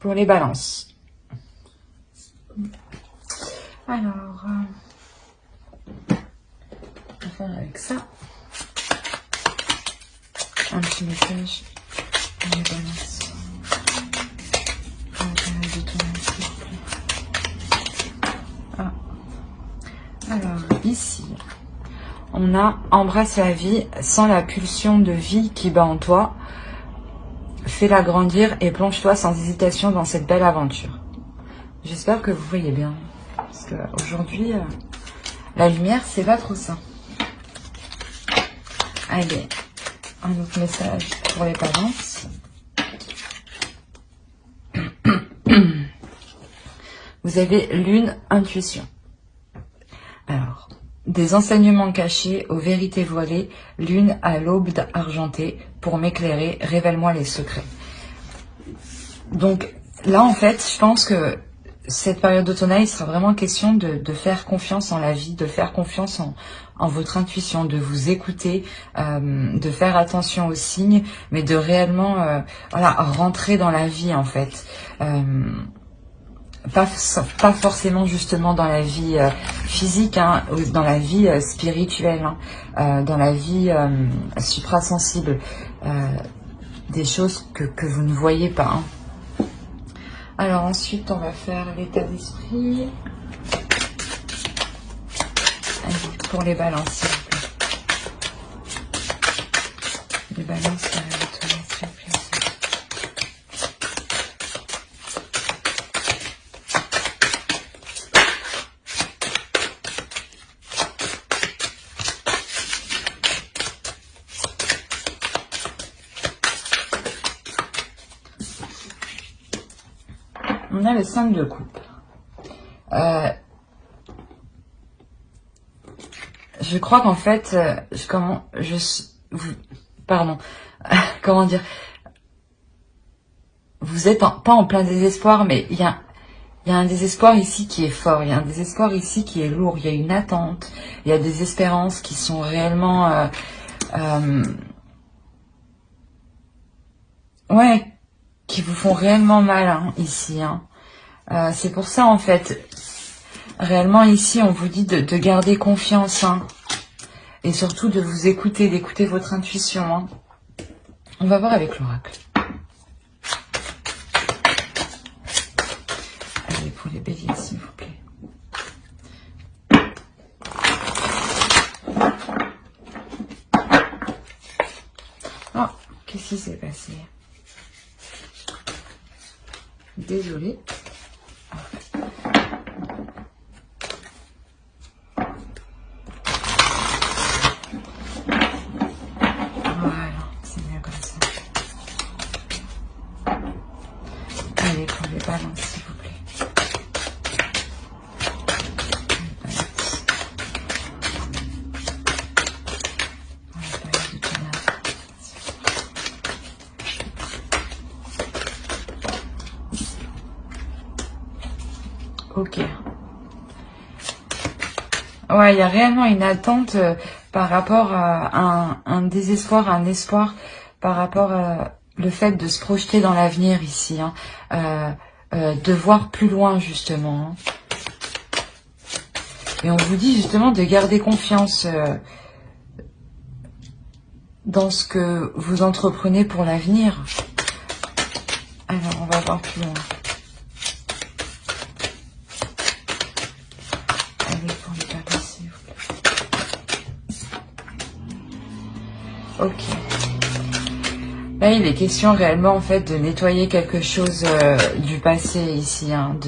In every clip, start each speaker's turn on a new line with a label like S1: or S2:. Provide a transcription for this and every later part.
S1: pour les balances. Alors, on va faire avec ça. Un petit message pour les balances. Ah. Alors, ici, on a embrasse la vie sans la pulsion de vie qui bat en toi. Fais-la grandir et plonge-toi sans hésitation dans cette belle aventure. J'espère que vous voyez bien. Parce qu'aujourd'hui, la lumière, c'est pas trop ça. Allez, un autre message pour les balances. Vous avez lune, intuition. Alors, des enseignements cachés aux vérités voilées, lune à l'aube argentée, pour m'éclairer, révèle-moi les secrets. Donc là, en fait, je pense que cette période d'automne, il sera vraiment question de faire confiance en la vie, de faire confiance en votre intuition, de vous écouter, de faire attention aux signes, mais de réellement voilà, rentrer dans la vie, en fait. Pas forcément justement dans la vie physique, hein, ou dans la vie spirituelle, hein, dans la vie suprasensible, des choses que vous ne voyez pas. Hein. Alors ensuite, on va faire l'état d'esprit. Pour les balances, s'il vous plaît. Les balances, s'il vous plaît. On a le 5 de coupe. Je crois qu'en fait, comment dire, vous êtes pas en plein désespoir, mais il y a un désespoir ici qui est fort, il y a un désespoir ici qui est lourd, il y a une attente, il y a des espérances qui sont réellement, ouais, qui vous font réellement mal, hein, ici, hein. C'est pour ça, en fait, réellement ici, on vous dit de garder confiance, hein, et surtout de vous écouter, d'écouter votre intuition, hein. On va voir avec l'oracle. Allez, pour les béliers, s'il vous plaît. Oh, qu'est-ce qui s'est passé? Désolée. S'il vous plaît. Ok. Ouais, il y a réellement une attente par rapport à un désespoir, un espoir par rapport à le fait de se projeter dans l'avenir ici, hein. De voir plus loin justement, hein. Et on vous dit justement de garder confiance dans ce que vous entreprenez pour l'avenir. Alors on va voir plus loin. Allez, pour les balances, s'il vous plaît. Ok. Là, il est question réellement en fait de nettoyer quelque chose du passé ici, hein,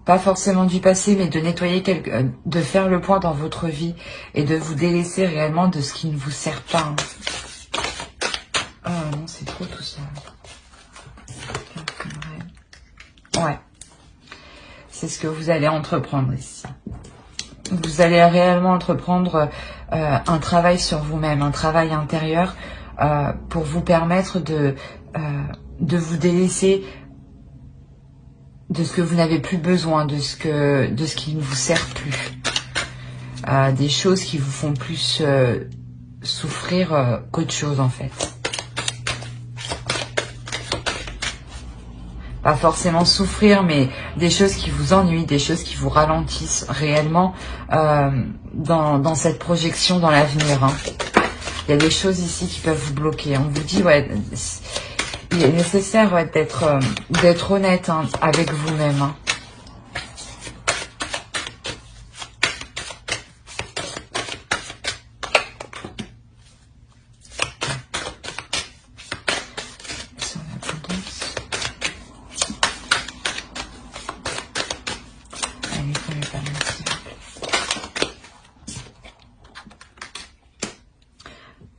S1: pas forcément du passé, mais de nettoyer de faire le point dans votre vie et de vous délaisser réellement de ce qui ne vous sert pas. Hein. Ah non, c'est trop tout ça. Ouais, c'est ce que vous allez entreprendre ici. Vous allez réellement entreprendre un travail sur vous-même, un travail intérieur. Pour vous permettre de vous délaisser de ce que vous n'avez plus besoin, de ce qui ne vous sert plus, des choses qui vous font plus souffrir qu'autre chose en fait. pas forcément souffrir, mais des choses qui vous ennuient, des choses qui vous ralentissent réellement dans cette projection dans l'avenir. Hein. Il y a des choses ici qui peuvent vous bloquer. On vous dit, ouais, il est nécessaire d'être honnête hein, avec vous-même. Hein.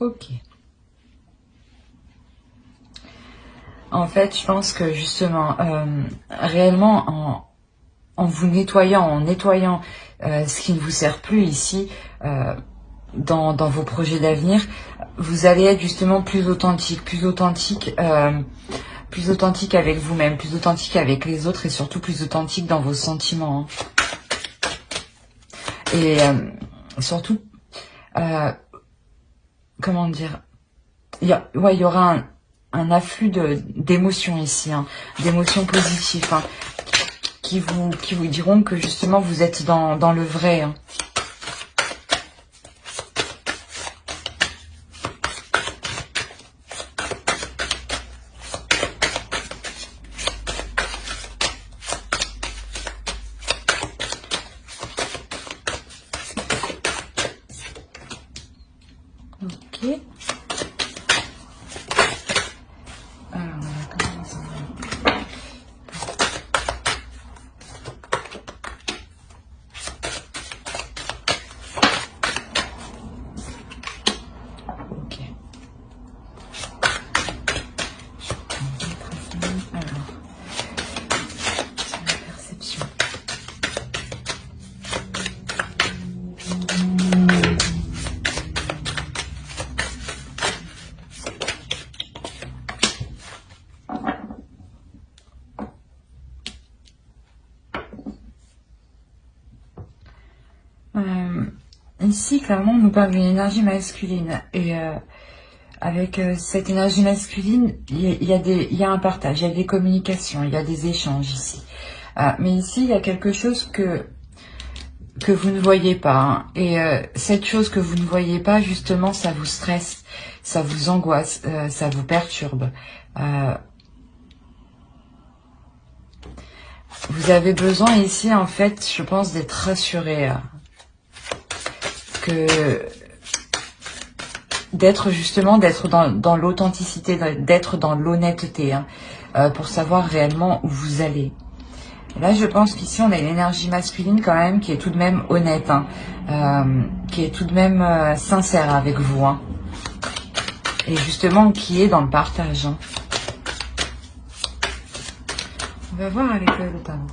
S1: Ok. En fait, je pense que justement, réellement, en vous nettoyant, ce qui ne vous sert plus ici, dans vos projets d'avenir, vous allez être justement plus authentique avec vous-même, plus authentique avec les autres et surtout plus authentique dans vos sentiments. Hein. Et surtout, comment dire, il y aura un afflux d'émotions ici, hein, d'émotions positives, hein, qui vous diront que justement vous êtes dans le vrai. Hein. Ok. Alors, on va commencer. Ok. Alors, c'est la perception. Ici, clairement, on nous parle d'une énergie masculine. Et avec cette énergie masculine, il y a un partage, il y a des communications, il y a des échanges ici. Mais ici, il y a quelque chose que vous ne voyez pas. Hein. Et cette chose que vous ne voyez pas, justement, ça vous stresse, ça vous angoisse, ça vous perturbe. Vous avez besoin ici, en fait, je pense, d'être rassuré. D'être dans l'authenticité, d'être dans l'honnêteté, hein, pour savoir réellement où vous allez. Là, je pense qu'ici, on a une énergie masculine quand même qui est tout de même honnête, hein, qui est tout de même sincère avec vous, hein, et justement qui est dans le partage. Hein. On va voir avec le tarot.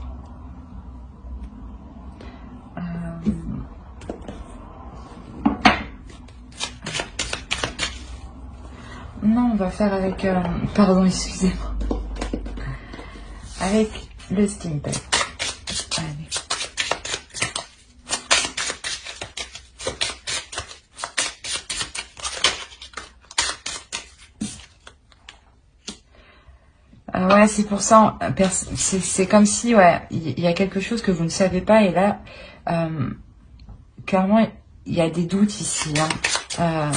S1: Non, on va faire avec... pardon, excusez-moi. Avec le Stimpy. Allez. Ouais, c'est pour ça, c'est comme si, ouais, il y a quelque chose que vous ne savez pas, et là, clairement, il y a des doutes ici. Hein.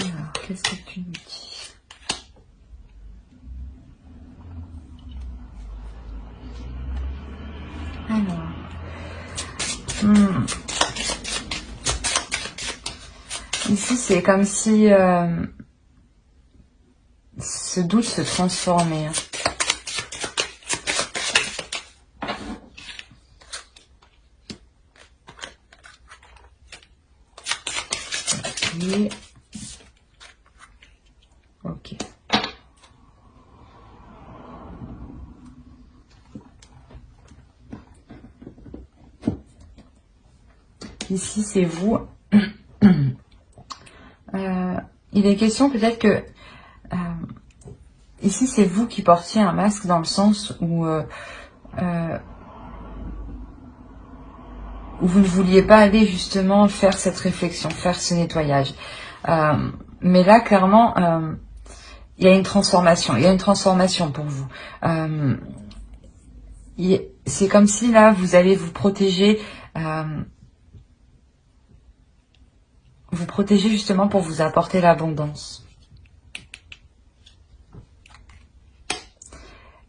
S1: Alors, qu'est-ce que tu nous dis? Alors, ici, c'est comme si ce doute se transformait. Hein. Et... ok. Ici, c'est vous. Il est question peut-être que ici, c'est vous qui portiez un masque, dans le sens où vous ne vouliez pas aller justement faire cette réflexion, faire ce nettoyage. Mais là, clairement, il y a une transformation. Il y a une transformation pour vous. C'est comme si là, vous allez vous protéger. Vous protéger justement pour vous apporter l'abondance.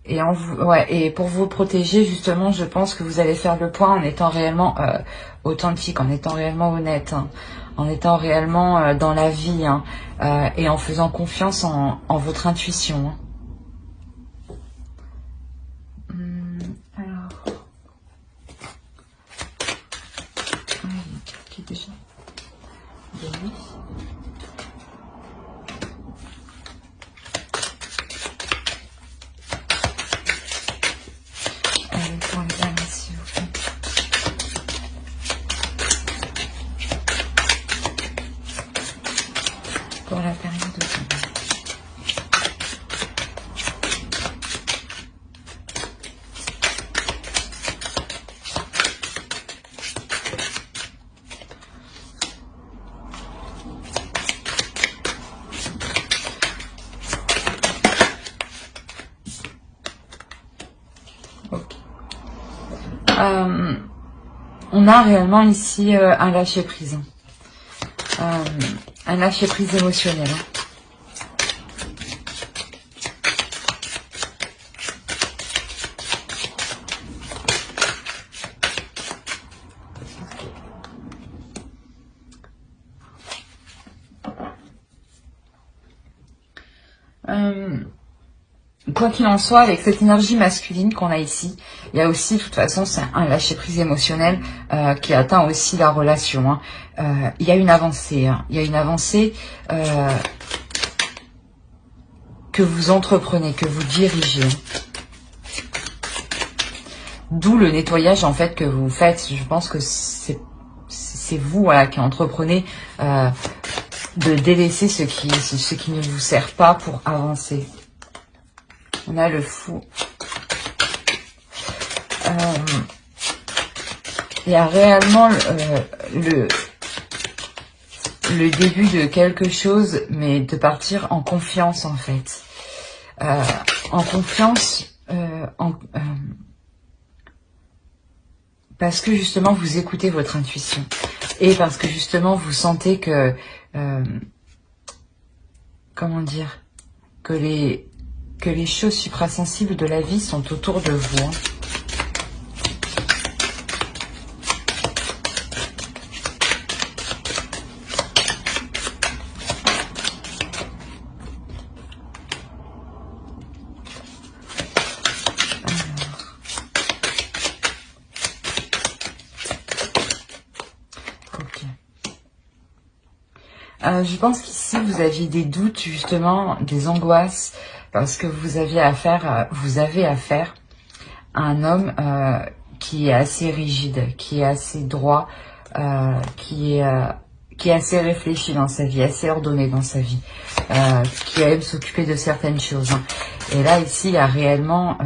S1: Et pour vous protéger, justement, je pense que vous allez faire le point en étant réellement authentique, en étant réellement honnête, hein, en étant réellement dans la vie, hein, et en faisant confiance en votre intuition. Hein. Alors... qui déjà oui. Pour les dames, s'il vous plaît. Pour la période de temps. On a réellement ici un lâcher-prise. Un lâcher-prise émotionnel. Quoi qu'il en soit, avec cette énergie masculine qu'on a ici, il y a aussi, de toute façon, c'est un lâcher-prise émotionnel qui atteint aussi la relation. Hein. Il y a une avancée. Hein. Il y a une avancée que vous entreprenez, que vous dirigez. D'où le nettoyage, en fait, que vous faites. Je pense que c'est vous, voilà, qui entreprenez de délaisser ce qui ne vous sert pas pour avancer. On a le fou. Il y a réellement le début de quelque chose, mais de partir en confiance, en fait. En confiance, parce que justement, vous écoutez votre intuition. Et parce que justement, vous sentez que... comment dire, que les choses suprasensibles de la vie sont autour de vous. Hein. Je pense qu'ici, vous aviez des doutes, justement, des angoisses, parce que vous avez affaire à un homme qui est assez rigide, qui est assez droit, qui est assez réfléchi dans sa vie, assez ordonné dans sa vie, qui aime s'occuper de certaines choses. Hein. Et là, ici, il y a réellement,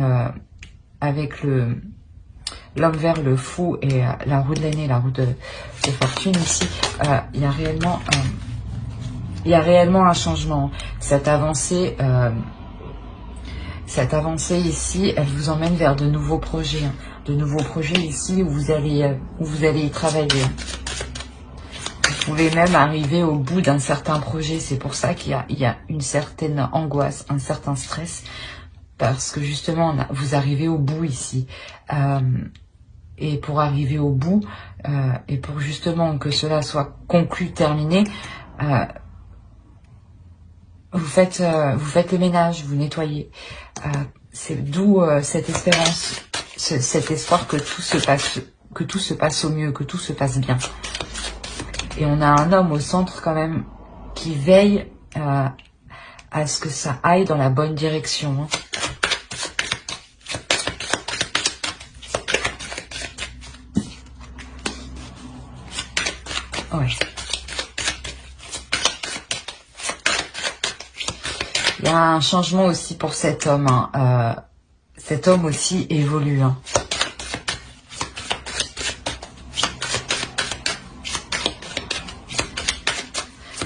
S1: avec l'homme vert, le fou et la roue de l'année, la roue de fortune, ici, il y a réellement... il y a réellement un changement. Cette avancée ici, elle vous emmène vers de nouveaux projets. Hein. De nouveaux projets ici où vous allez y travailler. Vous pouvez même arriver au bout d'un certain projet. C'est pour ça qu'il y a une certaine angoisse, un certain stress. Parce que justement, vous arrivez au bout ici. Et pour arriver au bout, et pour justement que cela soit conclu, terminé, vous faites le ménage, vous nettoyez. C'est d'où cette espérance, cet espoir que tout se passe au mieux, que tout se passe bien. Et on a un homme au centre quand même qui veille à ce que ça aille dans la bonne direction. Hein. Ouais. Il y a un changement aussi pour cet homme. Hein. Cet homme aussi évolue. Hein.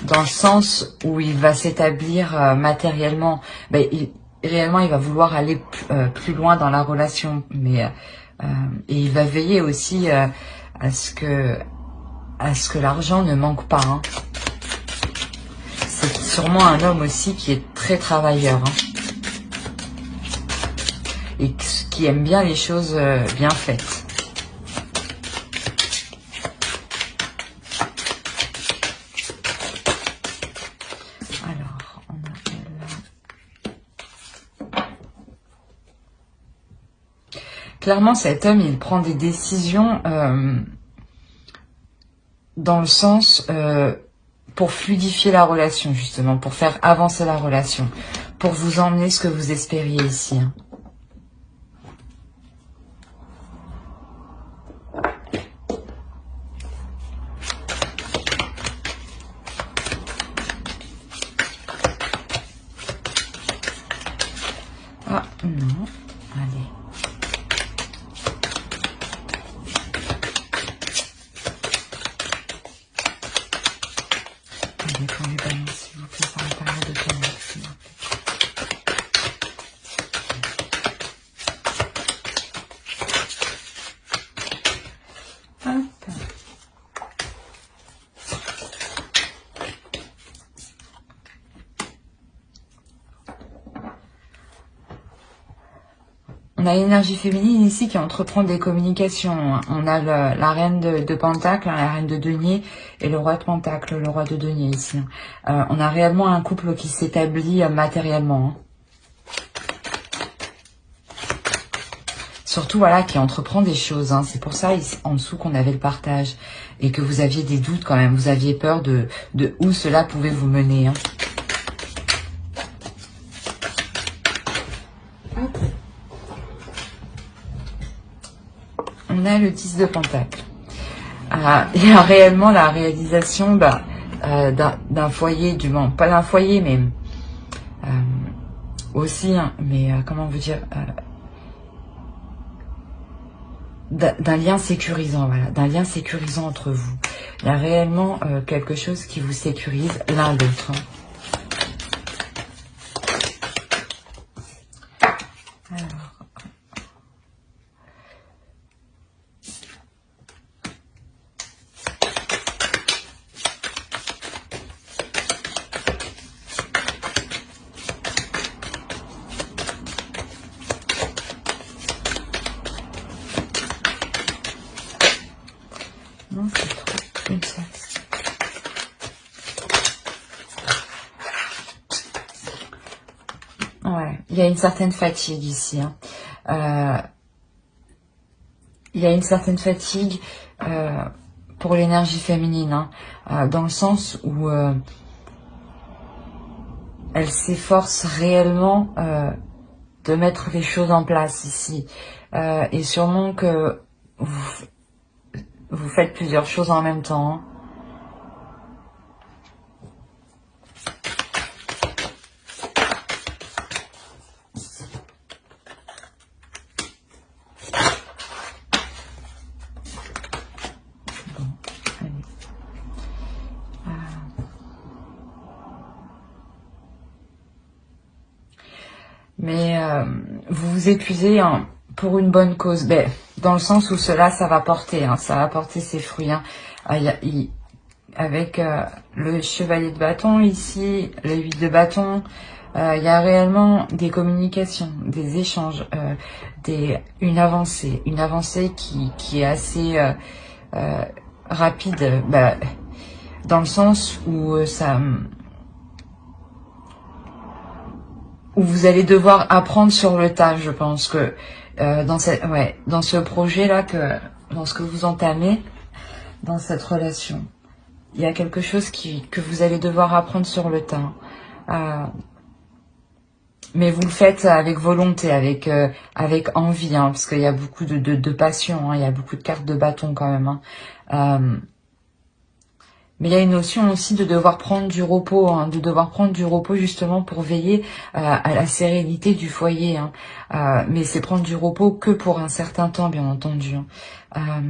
S1: dans le sens où il va s'établir matériellement. Ben, réellement, il va vouloir aller plus loin dans la relation, mais et il va veiller aussi à ce que l'argent ne manque pas. Hein. C'est sûrement un homme aussi qui est très travailleur, hein, et qui aime bien les choses bien faites. Alors, on a là. Clairement, cet homme, il prend des décisions dans le sens pour fluidifier la relation, justement, pour faire avancer la relation, pour vous emmener ce que vous espériez ici. Hein. Ah, non. Allez. Allez, pour les balances, s'il vous plaît, par la période de temps, s'il vous plaît. On a l'énergie féminine ici qui entreprend des communications. On a la reine de Pentacle, la reine de Denier et le roi de Pentacle, le roi de Denier ici. On a réellement un couple qui s'établit matériellement. Hein. Surtout, voilà, qui entreprend des choses. Hein. C'est pour ça, en dessous, qu'on avait le partage. Et que vous aviez des doutes quand même. Vous aviez peur de où cela pouvait vous mener. Hein. On a le 10 de Pentacle. Il y a réellement la réalisation d'un foyer, du moins, pas d'un foyer, mais aussi, hein, mais comment vous dire, d'un lien sécurisant, voilà, d'un lien sécurisant entre vous. Il y a réellement quelque chose qui vous sécurise l'un l'autre. Hein. Alors. Non, c'est trop. Une seule. Ouais, il y a une certaine fatigue ici. Hein. Il y a une certaine fatigue pour l'énergie féminine, hein, dans le sens où elle s'efforce réellement de mettre les choses en place ici. Et sûrement que vous faites plusieurs choses en même temps. Hein. Bon, allez. Mais vous vous épuisez hein, pour une bonne cause. Ben, dans le sens où cela, ça va porter. Hein, ça va porter ses fruits. Hein. Avec le chevalier de bâton ici, le 8 de bâton, il y a réellement des communications, des échanges, une avancée qui est assez rapide, dans le sens où où vous allez devoir apprendre sur le tas. Je pense que dans ce projet là, dans ce que vous entamez, dans cette relation, il y a quelque chose que vous allez devoir apprendre sur le tas. Mais vous le faites avec volonté, avec envie, hein, parce qu'il y a beaucoup de passion, hein, il y a beaucoup de cartes de bâton quand même. Hein. Mais il y a une notion aussi de devoir prendre du repos, hein, de devoir prendre du repos justement pour veiller à la sérénité du foyer. Hein. Mais c'est prendre du repos que pour un certain temps, bien entendu. Hein.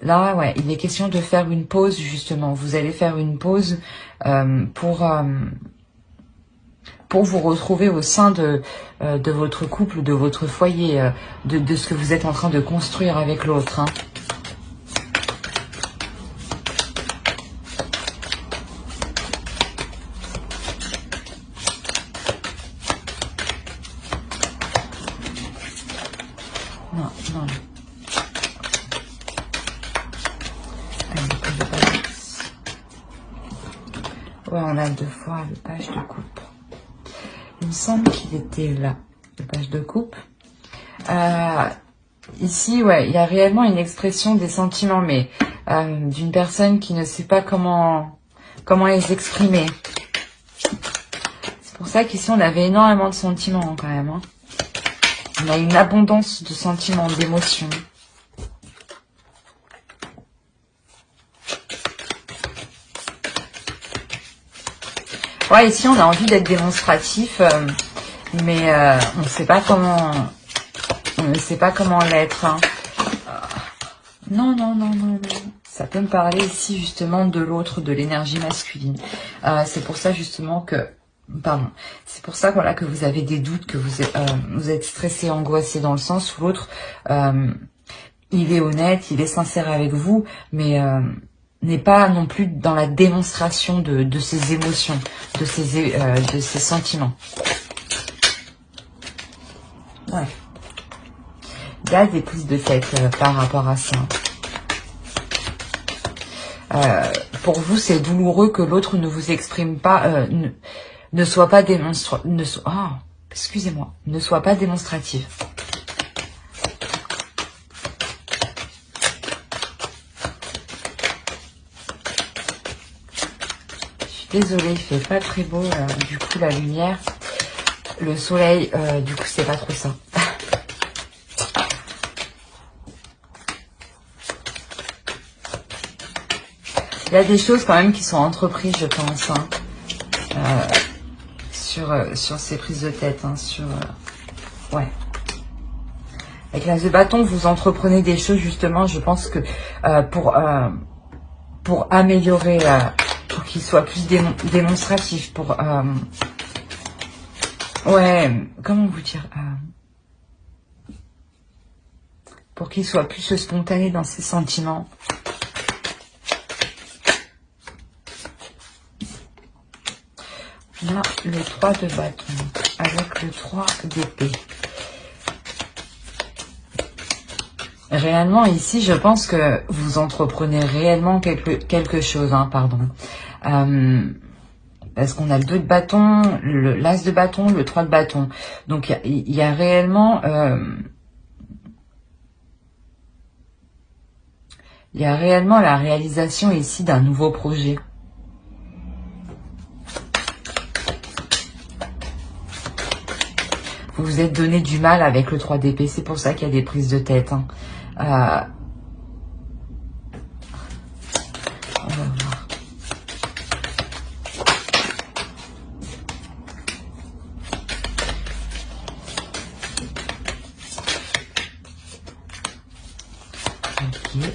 S1: Là, ouais, il est question de faire une pause, justement. Vous allez faire une pause pour vous retrouver au sein de votre couple, de votre foyer, de ce que vous êtes en train de construire avec l'autre. Hein. Non, non. Ouais, on a deux fois le page de coupe. Il me semble qu'il était là, le page de coupe. Ici, ouais, il y a réellement une expression des sentiments, mais d'une personne qui ne sait pas comment les exprimer. C'est pour ça qu'ici, on avait énormément de sentiments, quand même. Hein. On a une abondance de sentiments, d'émotions. Ouais, ici, on a envie d'être démonstratif, mais on ne sait pas comment... On ne sait pas comment l'être. Hein. Non, non, non, non, non. Ça peut me parler ici, justement, de l'autre, de l'énergie masculine. C'est pour ça, justement, que... Pardon. C'est pour ça, voilà, que vous avez des doutes, que vous êtes stressé, angoissé, dans le sens où l'autre, il est honnête, il est sincère avec vous, mais n'est pas non plus dans la démonstration de ses émotions, de ses sentiments. Ouais. Il y a des prises de tête par rapport à ça. Pour vous, c'est douloureux que l'autre ne vous exprime pas, ne soit pas excusez-moi, ne soit pas démonstratif. Je suis désolée, il fait pas très beau, du coup la lumière, le soleil, du coup c'est pas trop ça. Il y a des choses quand même qui sont entreprises, je pense, hein, sur ces prises de tête, hein, ouais. Avec l'as de bâton, vous entreprenez des choses, justement, je pense que pour améliorer, pour qu'il soit plus démonstratif, ouais, comment vous dire, pour qu'il soit plus spontané dans ses sentiments. Là, le 3 de bâton, avec le 3 d'épée. Réellement, ici, je pense que vous entreprenez réellement quelque chose, hein, pardon. Parce qu'on a le 2 de bâton, l'as de bâton, le 3 de bâton. Donc, il y a réellement... il y a réellement la réalisation ici d'un nouveau projet. Vous vous êtes donné du mal avec le 3 d'épée, c'est pour ça qu'il y a des prises de tête. Hein. On va voir. Okay.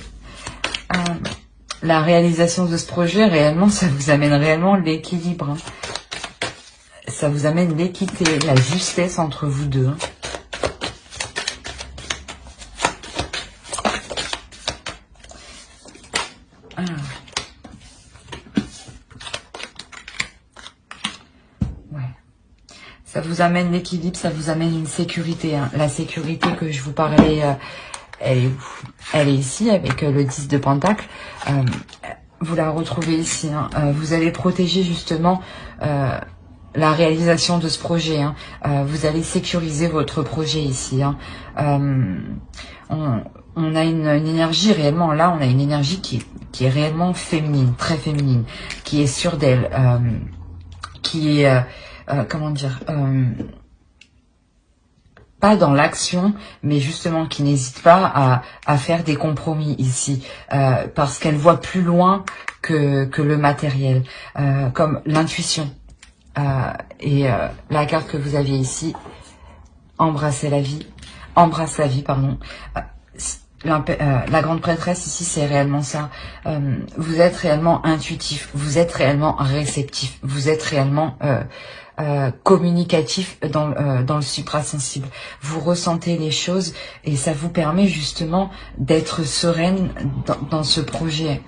S1: La réalisation de ce projet, réellement, ça vous amène réellement l'équilibre. Hein. Ça vous amène l'équité, la justesse entre vous deux. Hein. Ouais. Ça vous amène l'équilibre, ça vous amène une sécurité. Hein. La sécurité que je vous parlais, elle est où? Elle est ici avec le 10 de Pentacle. Vous la retrouvez ici. Hein. Vous allez protéger justement... la réalisation de ce projet. Hein. Vous allez sécuriser votre projet ici. Hein. On a une énergie réellement, là, on a une énergie qui est réellement féminine, très féminine, qui est sûre d'elle, qui est, comment dire, pas dans l'action, mais justement qui n'hésite pas à faire des compromis ici, parce qu'elle voit plus loin que le matériel, comme l'intuition. La carte que vous aviez ici, embrasse la vie, pardon. La grande prêtresse ici, c'est réellement ça. Vous êtes réellement intuitif, vous êtes réellement réceptif, vous êtes réellement communicatif dans le suprasensible. Vous ressentez les choses et ça vous permet justement d'être sereine dans ce projet.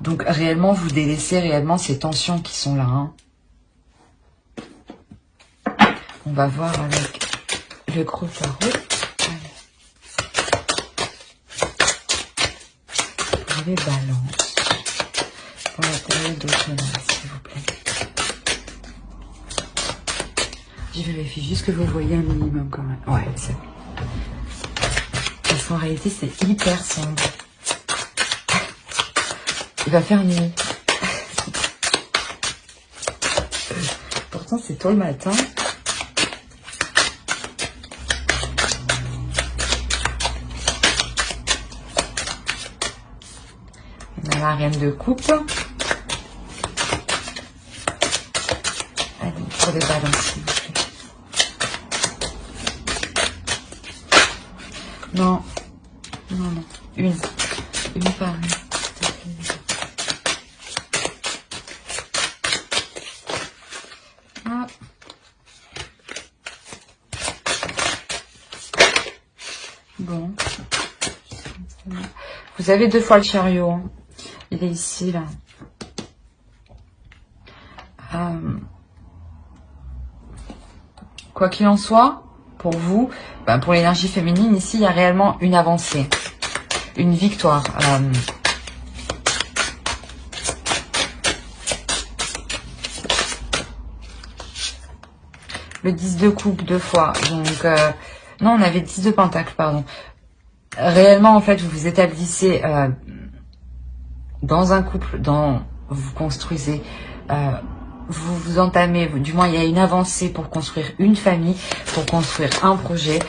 S1: Donc réellement, vous délaissez réellement ces tensions qui sont là. Hein. On va voir avec le gros tarot. Les balances pour la période d'automne, s'il vous plaît. Je vérifie juste que vous voyez un minimum quand même. Ouais, c'est bon. Parce qu'en réalité, c'est hyper sombre. Il va faire nuit. Pourtant, c'est tôt le matin. On a la reine de coupe. Allez, pour les balances, s'il vous plaît. Non. Non, non. Une par une. Ah. Bon. Vous avez 2 fois le chariot. Hein. Il est ici, là. Quoi qu'il en soit, pour vous, pour l'énergie féminine, ici, il y a réellement une avancée. Une victoire. Le 10 de coupe 2 fois. Donc, non, on avait 10 de pentacle, pardon. Réellement, en fait, vous vous établissez dans un couple, vous construisez, vous vous entamez, du moins il y a une avancée pour construire une famille, pour construire un projet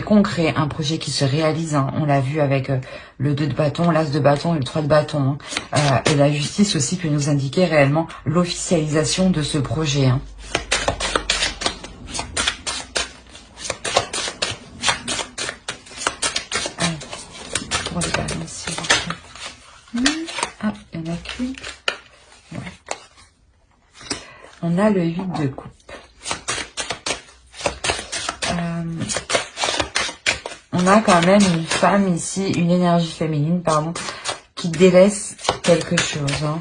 S1: concret, un projet qui se réalise. Hein. On l'a vu avec le 2 de bâton, l'as de bâton et le 3 de bâton. Hein. Et la justice aussi peut nous indiquer réellement l'officialisation de ce projet. Hein. Pour les balances, ah, il n'y en a qu'une. Ouais. On a le 8 de coupe. On a quand même une femme ici, une énergie féminine, pardon, qui délaisse quelque chose. Hein.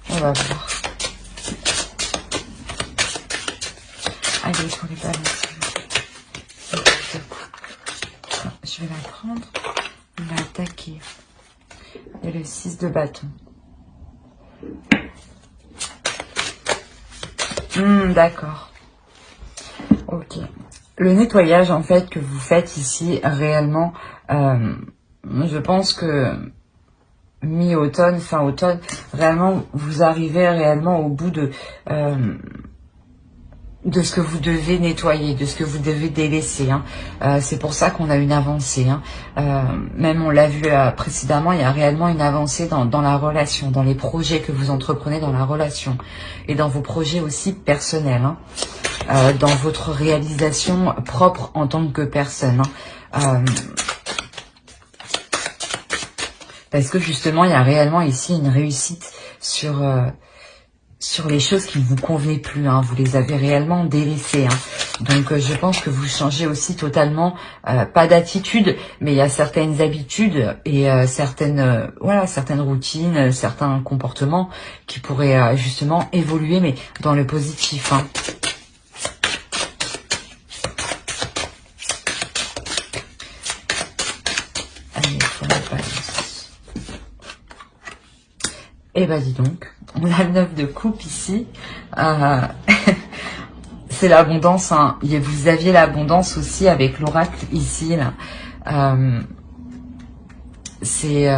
S1: On va voir. Allez, pour les balances. Je vais la prendre. On va attaquer. Et le 6 de bâton. D'accord. Ok. Le nettoyage, en fait, que vous faites ici, réellement, je pense que mi-automne, fin automne, réellement, vous arrivez réellement au bout de ce que vous devez nettoyer, de ce que vous devez délaisser. Hein. C'est pour ça qu'on a une avancée. Hein. Même on l'a vu précédemment, il y a réellement une avancée dans la relation, dans les projets que vous entreprenez dans la relation et dans vos projets aussi personnels, hein. Dans votre réalisation propre en tant que personne. Hein. Parce que justement, il y a réellement ici une réussite sur les choses qui ne vous convenaient plus. Hein. Vous les avez réellement délaissées. Hein. Donc, je pense que vous changez aussi totalement, pas d'attitude, mais il y a certaines habitudes et certaines routines, certains comportements qui pourraient justement évoluer, mais dans le positif. Hein. Allez, pour la balance. Eh ben, dis donc. On a le 9 de coupe ici. C'est l'abondance. Hein. Vous aviez l'abondance aussi avec l'oracle ici. Là. C'est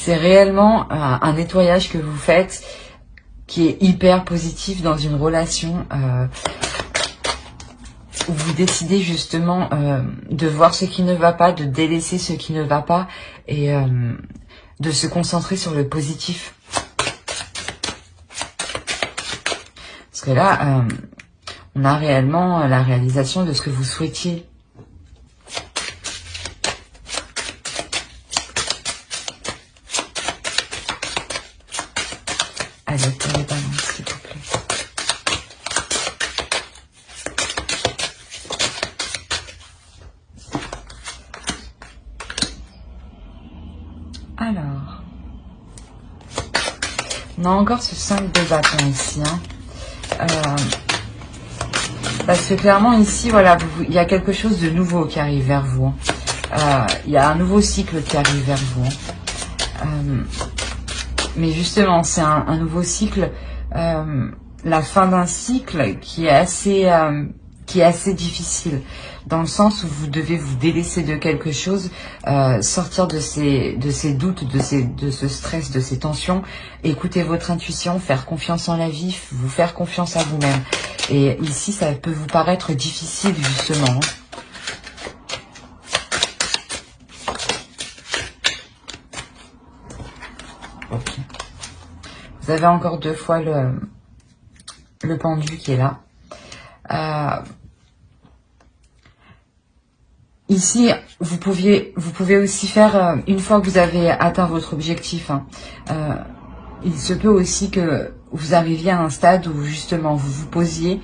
S1: réellement un nettoyage que vous faites qui est hyper positif dans une relation où vous décidez justement de voir ce qui ne va pas, de délaisser ce qui ne va pas et de se concentrer sur le positif. Parce que là, on a réellement la réalisation de ce que vous souhaitiez. Allez, pour les balances, s'il vous plaît. Alors, on a encore ce 5 de bâton ici, hein. Parce que clairement ici, voilà, il y a quelque chose de nouveau qui arrive vers vous. Il y a un nouveau cycle qui arrive vers vous. Mais justement, c'est un nouveau cycle, la fin d'un cycle qui est assez difficile, dans le sens où vous devez vous délaisser de quelque chose, sortir de ces doutes, de ce stress, de ces tensions, écouter votre intuition, faire confiance en la vie, vous faire confiance à vous-même. Et ici, ça peut vous paraître difficile, justement. Ok. Vous avez encore 2 fois le pendu qui est là. Ici, vous pouvez aussi faire, une fois que vous avez atteint votre objectif, hein, il se peut aussi que vous arriviez à un stade où justement vous vous posiez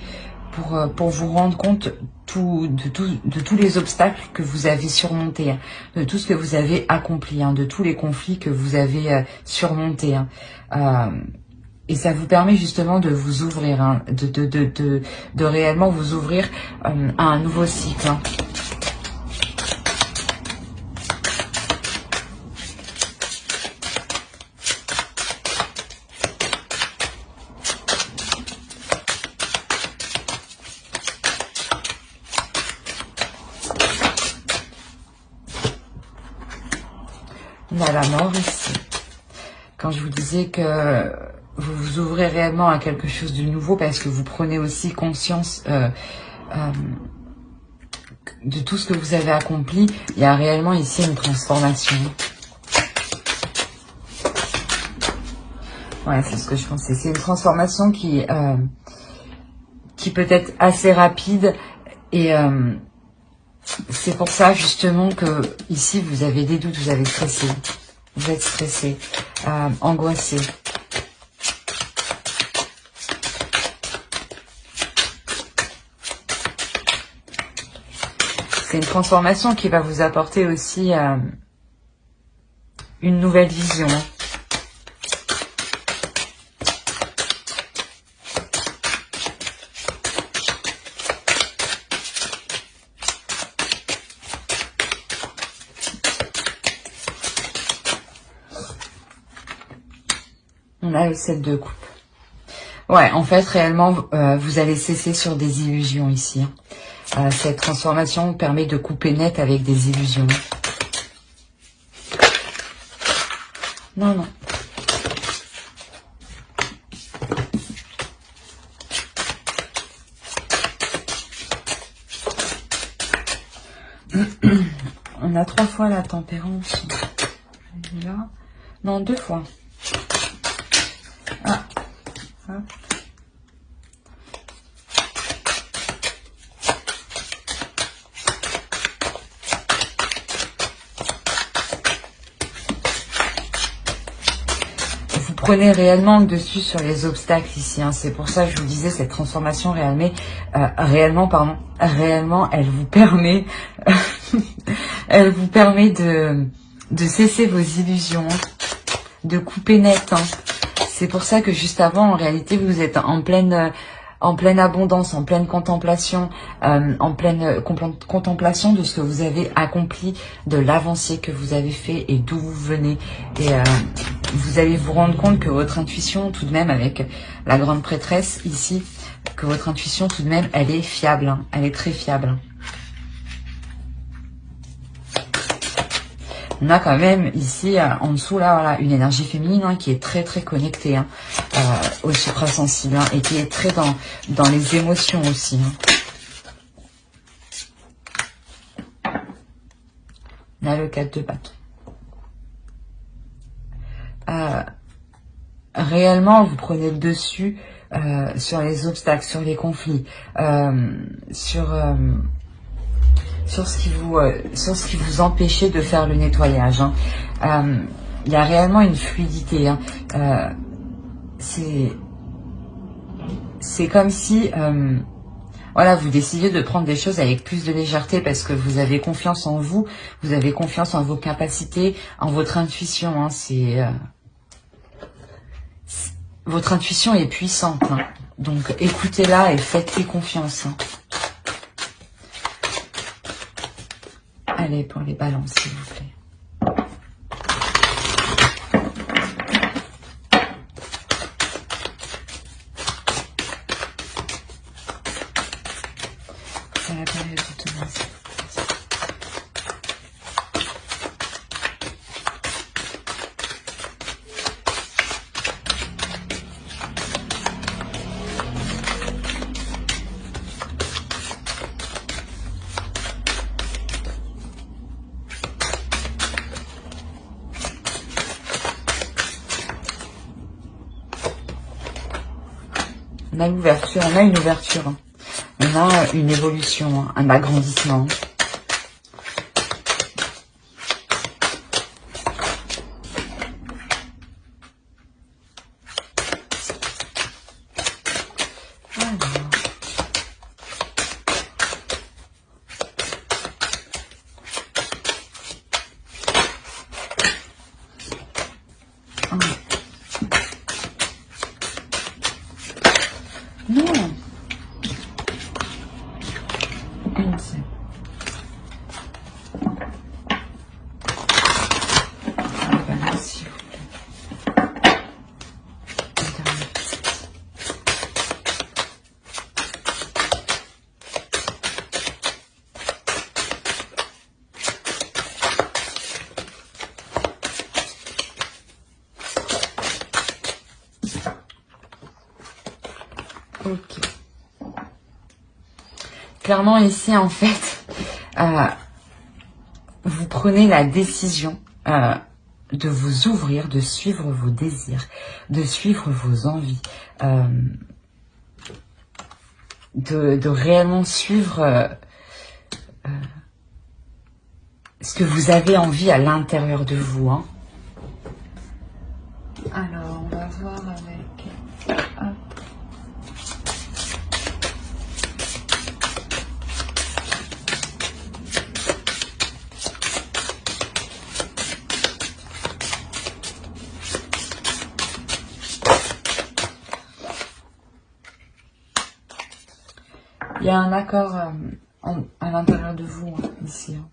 S1: pour vous rendre compte de tous les obstacles que vous avez surmontés, hein, de tout ce que vous avez accompli, hein, de tous les conflits que vous avez surmontés. Hein. Et ça vous permet justement de vous ouvrir, hein, de réellement vous ouvrir à un nouveau cycle. Hein. On a la mort ici. Quand je vous disais que vous vous ouvrez réellement à quelque chose de nouveau parce que vous prenez aussi conscience de tout ce que vous avez accompli, il y a réellement ici une transformation. Ouais, c'est ce que je pensais. C'est une transformation qui peut être assez rapide et c'est pour ça justement que ici vous avez des doutes, vous avez stressé, vous êtes stressé, angoissé. C'est une transformation qui va vous apporter aussi une nouvelle vision. On a le 7 de coupe. Ouais, en fait, réellement, vous allez cesser sur des illusions ici. Cette transformation permet de couper net avec des illusions. Non, non. On a 3 fois la tempérance. Là. Non, 2 fois. Ah. Ah. Vous prenez réellement le dessus sur les obstacles ici. Hein. C'est pour ça que je vous disais, cette transformation réellement, elle vous permet, elle vous permet de cesser vos illusions, de couper net. Hein. C'est pour ça que juste avant, en réalité, vous êtes en pleine abondance, en pleine contemplation, contemplation de ce que vous avez accompli, de l'avancée que vous avez fait et d'où vous venez. Et vous allez vous rendre compte que votre intuition, tout de même, avec la grande prêtresse ici, que votre intuition, tout de même, elle est fiable, hein, elle est très fiable. On a quand même ici, en dessous, là, voilà, une énergie féminine hein, qui est très très connectée hein, au suprasensible hein, et qui est très dans les émotions aussi. Hein. On a le 4 de bâton. réellement, vous prenez le dessus sur les obstacles, sur les conflits, sur ce qui vous empêchait de faire le nettoyage. Hein. Il y a réellement une fluidité. Hein. C'est comme si voilà, vous décidez de prendre des choses avec plus de légèreté parce que vous avez confiance en vous, vous avez confiance en vos capacités, en votre intuition. Hein. Votre intuition est puissante. Hein. Donc écoutez-la et faites-lui confiance. Hein. Allez, pour les balances, s'il vous plaît. C'est la période du Thomas. On a l'ouverture, on a une ouverture, hein. On a une évolution, hein, un agrandissement. Non. Une seule. Voilà, s'il vous plaît. Ok. Clairement ici en fait, vous prenez la décision de vous ouvrir, de suivre vos désirs, de suivre vos envies, de réellement suivre ce que vous avez envie à l'intérieur de vous. Hein. Alors, on va voir avec... Hop. Il y a un accord à l'intérieur de vous, hein, ici. Hein.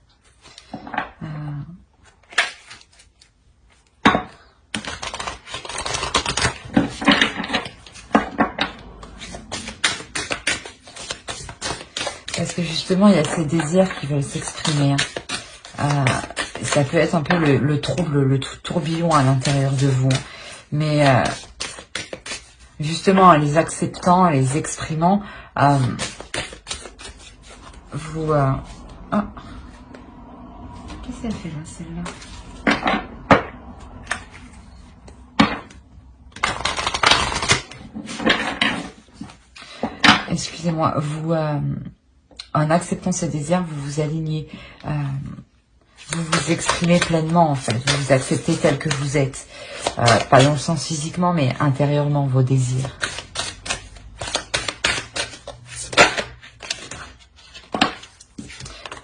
S1: Parce que justement, il y a ces désirs qui veulent s'exprimer. Hein. Ça peut être un peu le trouble, le tourbillon à l'intérieur de vous. Mais justement, en les acceptant, en les exprimant, vous... Oh. Qu'est-ce qu'elle fait là, celle-là? Excusez-moi, vous... en acceptant ce désir, vous vous alignez, vous vous exprimez pleinement en fait, vous vous acceptez tel que vous êtes, pas dans le sens physiquement mais intérieurement vos désirs.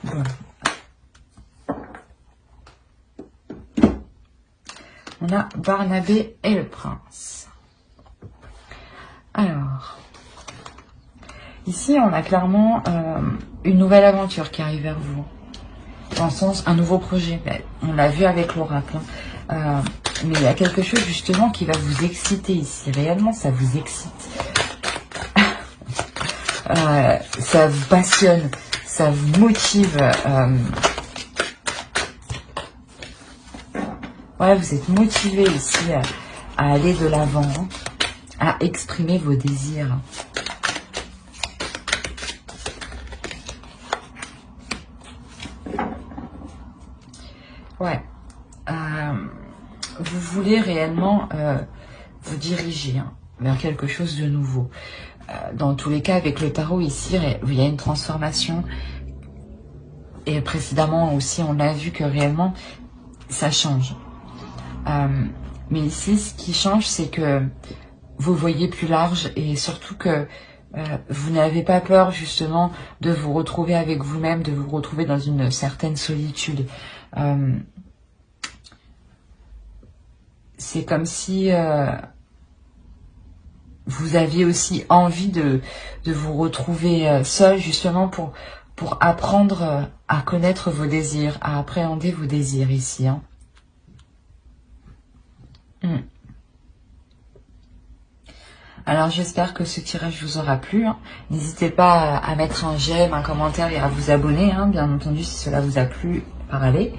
S1: Bon. On a Barnabé et le prince. Alors... Ici, on a clairement une nouvelle aventure qui arrive vers vous. Dans le sens, un nouveau projet. On l'a vu avec l'oracle. Hein. Mais il y a quelque chose justement qui va vous exciter ici. Réellement, ça vous excite. Ça vous passionne. Ça vous motive. Voilà, vous êtes motivé ici à aller de l'avant. Hein, à exprimer vos désirs. Ouais. Vous voulez réellement vous diriger vers quelque chose de nouveau. Dans tous les cas, avec le tarot ici, il y a une transformation. Et précédemment aussi, on a vu que réellement, ça change. Mais ici, ce qui change, c'est que vous voyez plus large et surtout que vous n'avez pas peur justement de vous retrouver avec vous-même, de vous retrouver dans une certaine solitude. C'est comme si vous aviez aussi envie de vous retrouver seul justement pour apprendre à connaître vos désirs, à appréhender vos désirs ici. Alors j'espère que ce tirage vous aura plu. N'hésitez pas à mettre un j'aime, un commentaire et à vous abonner, bien entendu, si cela vous a plu, par aller.